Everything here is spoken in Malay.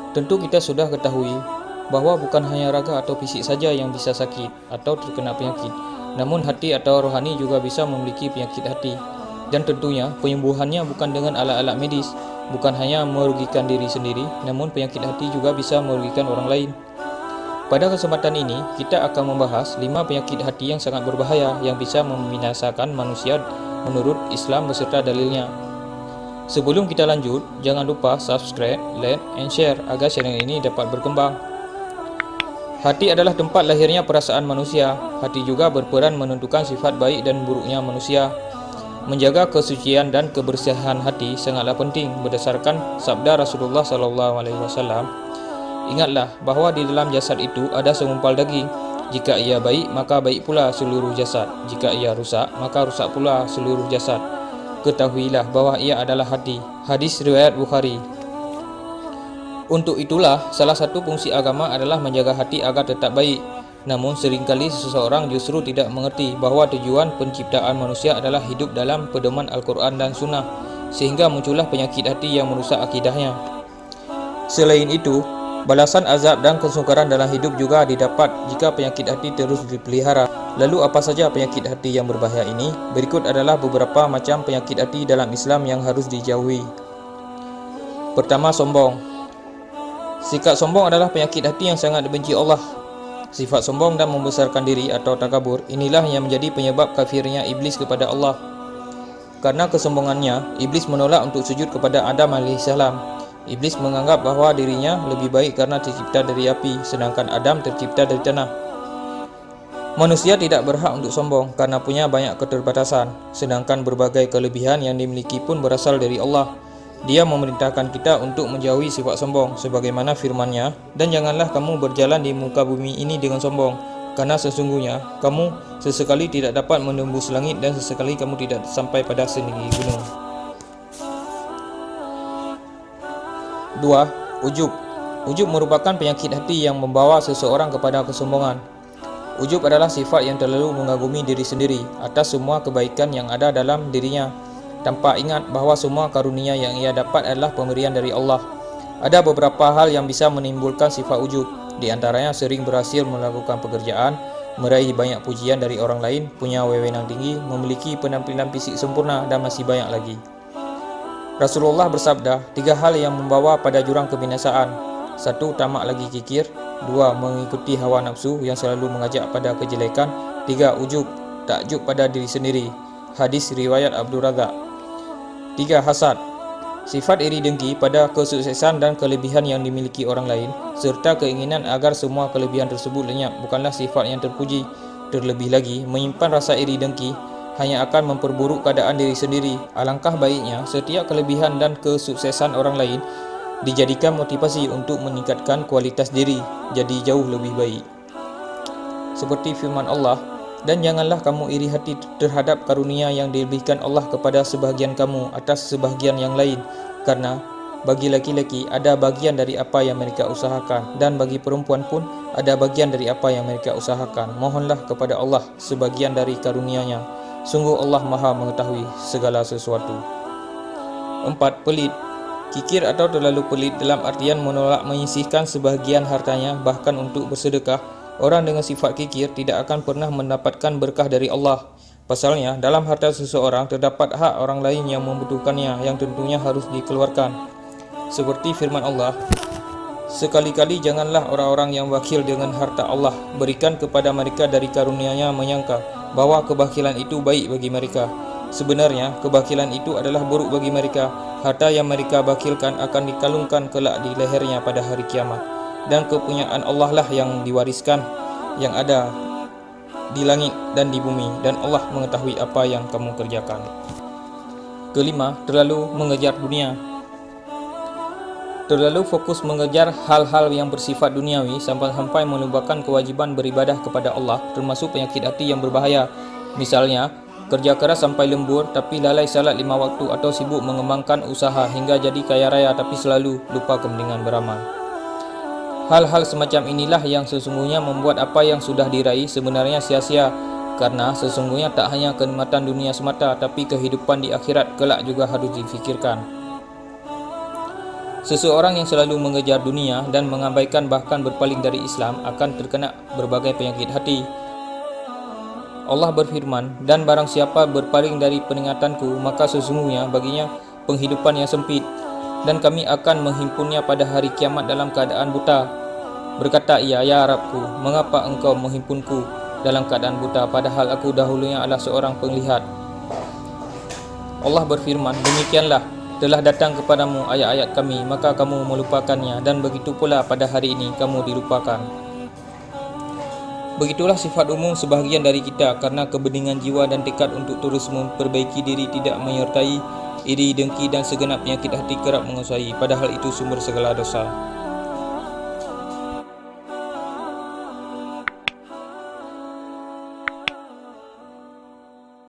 Tentu kita sudah ketahui bahawa bukan hanya raga atau fisik saja yang bisa sakit atau terkena penyakit, namun hati atau rohani juga bisa memiliki penyakit hati. Dan tentunya penyembuhannya bukan dengan alat-alat medis, bukan hanya merugikan diri sendiri, namun penyakit hati juga bisa merugikan orang lain. Pada kesempatan ini, kita akan membahas 5 penyakit hati yang sangat berbahaya yang bisa membinasakan manusia menurut Islam beserta dalilnya. Sebelum kita lanjut, jangan lupa subscribe, like, and share agar channel ini dapat berkembang. Hati adalah tempat lahirnya perasaan manusia. Hati juga berperan menentukan sifat baik dan buruknya manusia. Menjaga kesucian dan kebersihan hati sangatlah penting berdasarkan sabda Rasulullah SAW. Ingatlah bahawa di dalam jasad itu ada segumpal daging. Jika ia baik, maka baik pula seluruh jasad. Jika ia rusak, maka rusak pula seluruh jasad. Ketahuilah bahawa ia adalah hati. Hadis riwayat Bukhari. Untuk itulah, salah satu fungsi agama adalah menjaga hati agar tetap baik. Namun seringkali seseorang justru tidak mengerti bahawa tujuan penciptaan manusia adalah hidup dalam pedoman Al-Quran dan Sunnah, sehingga muncullah penyakit hati yang merusak akidahnya. Selain itu, balasan azab dan kesukaran dalam hidup juga didapat jika penyakit hati terus dipelihara. Lalu apa saja penyakit hati yang berbahaya ini? Berikut adalah beberapa macam penyakit hati dalam Islam yang harus dijauhi. Pertama, sombong. Sikap sombong adalah penyakit hati yang sangat dibenci Allah. Sifat sombong dan membesarkan diri atau takabur, inilah yang menjadi penyebab kafirnya iblis kepada Allah. Karena kesombongannya, iblis menolak untuk sujud kepada Adam AS. Iblis menganggap bahawa dirinya lebih baik karena tercipta dari api, sedangkan Adam tercipta dari tanah. Manusia tidak berhak untuk sombong karena punya banyak keterbatasan, sedangkan berbagai kelebihan yang dimiliki pun berasal dari Allah. Dia memerintahkan kita untuk menjauhi sifat sombong, sebagaimana firman-Nya, "Dan janganlah kamu berjalan di muka bumi ini dengan sombong, karena sesungguhnya kamu sesekali tidak dapat menembus langit dan sesekali kamu tidak sampai pada senigi gunung." 2. Ujub. Ujub merupakan penyakit hati yang membawa seseorang kepada kesombongan. Ujub adalah sifat yang terlalu mengagumi diri sendiri atas semua kebaikan yang ada dalam dirinya, tanpa ingat bahawa semua karunia yang ia dapat adalah pemberian dari Allah. Ada beberapa hal yang bisa menimbulkan sifat ujub, di antaranya sering berhasil melakukan pekerjaan, meraih banyak pujian dari orang lain, punya wewenang tinggi, memiliki penampilan fisik sempurna, dan masih banyak lagi. Rasulullah bersabda, 3 hal yang membawa pada jurang kebinasaan. 1. Tamak lagi kikir. 2. Mengikuti hawa nafsu yang selalu mengajak pada kejelekan. 3. Ujub, takjub pada diri sendiri. Hadis riwayat Abdul Razak. 3. Hasad. Sifat iri dengki pada kesuksesan dan kelebihan yang dimiliki orang lain, serta keinginan agar semua kelebihan tersebut lenyap bukanlah sifat yang terpuji. Terlebih lagi, menyimpan rasa iri dengki hanya akan memperburuk keadaan diri sendiri. Alangkah baiknya setiap kelebihan dan kesuksesan orang lain dijadikan motivasi untuk meningkatkan kualitas diri jadi jauh lebih baik. Seperti firman Allah, "Dan janganlah kamu iri hati terhadap karunia yang dilebihkan Allah kepada sebahagian kamu atas sebahagian yang lain, karena bagi laki-laki ada bagian dari apa yang mereka usahakan, dan bagi perempuan pun ada bagian dari apa yang mereka usahakan. Mohonlah kepada Allah sebagian dari karunia-Nya. Sungguh Allah Maha mengetahui segala sesuatu." 4. Pelit. Kikir atau terlalu pelit dalam artian menolak menyisihkan sebahagian hartanya bahkan untuk bersedekah. Orang dengan sifat kikir tidak akan pernah mendapatkan berkah dari Allah. Pasalnya, dalam harta seseorang terdapat hak orang lain yang membutuhkannya yang tentunya harus dikeluarkan. Seperti firman Allah, "Sekali-kali janganlah orang-orang yang bakhil dengan harta Allah berikan kepada mereka dari karunia-Nya menyangka bahawa kebakilan itu baik bagi mereka. Sebenarnya, kebakilan itu adalah buruk bagi mereka. Harta yang mereka bakilkan akan dikalungkan kelak di lehernya pada hari kiamat. Dan kepunyaan Allah lah yang diwariskan yang ada di langit dan di bumi, dan Allah mengetahui apa yang kamu kerjakan." 5. Terlalu mengejar dunia. Terlalu fokus mengejar hal-hal yang bersifat duniawi sampai melupakan kewajiban beribadah kepada Allah termasuk penyakit hati yang berbahaya. Misalnya, kerja keras sampai lembur tapi lalai salat 5 waktu, atau sibuk mengembangkan usaha hingga jadi kaya raya tapi selalu lupa kepentingan beramal. Hal-hal semacam inilah yang sesungguhnya membuat apa yang sudah diraih sebenarnya sia-sia, karena sesungguhnya tak hanya kenikmatan dunia semata tapi kehidupan di akhirat kelak juga harus difikirkan. Seseorang yang selalu mengejar dunia dan mengabaikan bahkan berpaling dari Islam akan terkena berbagai penyakit hati. Allah berfirman, "Dan barang siapa berpaling dari peringatanku, maka sesungguhnya baginya penghidupan yang sempit, dan kami akan menghimpunnya pada hari kiamat dalam keadaan buta." Berkata ia, "Ya Rabbku, mengapa engkau menghimpunku dalam keadaan buta, padahal aku dahulunya adalah seorang penglihat?" Allah berfirman, "Demikianlah, telah datang kepadamu ayat-ayat kami, maka kamu melupakannya, dan begitu pula pada hari ini kamu dilupakan." Begitulah sifat umum sebahagian dari kita, karena kebeningan jiwa dan tekad untuk terus memperbaiki diri tidak menyertai iri, dengki dan segenap penyakit hati kerap menguasai, padahal itu sumber segala dosa.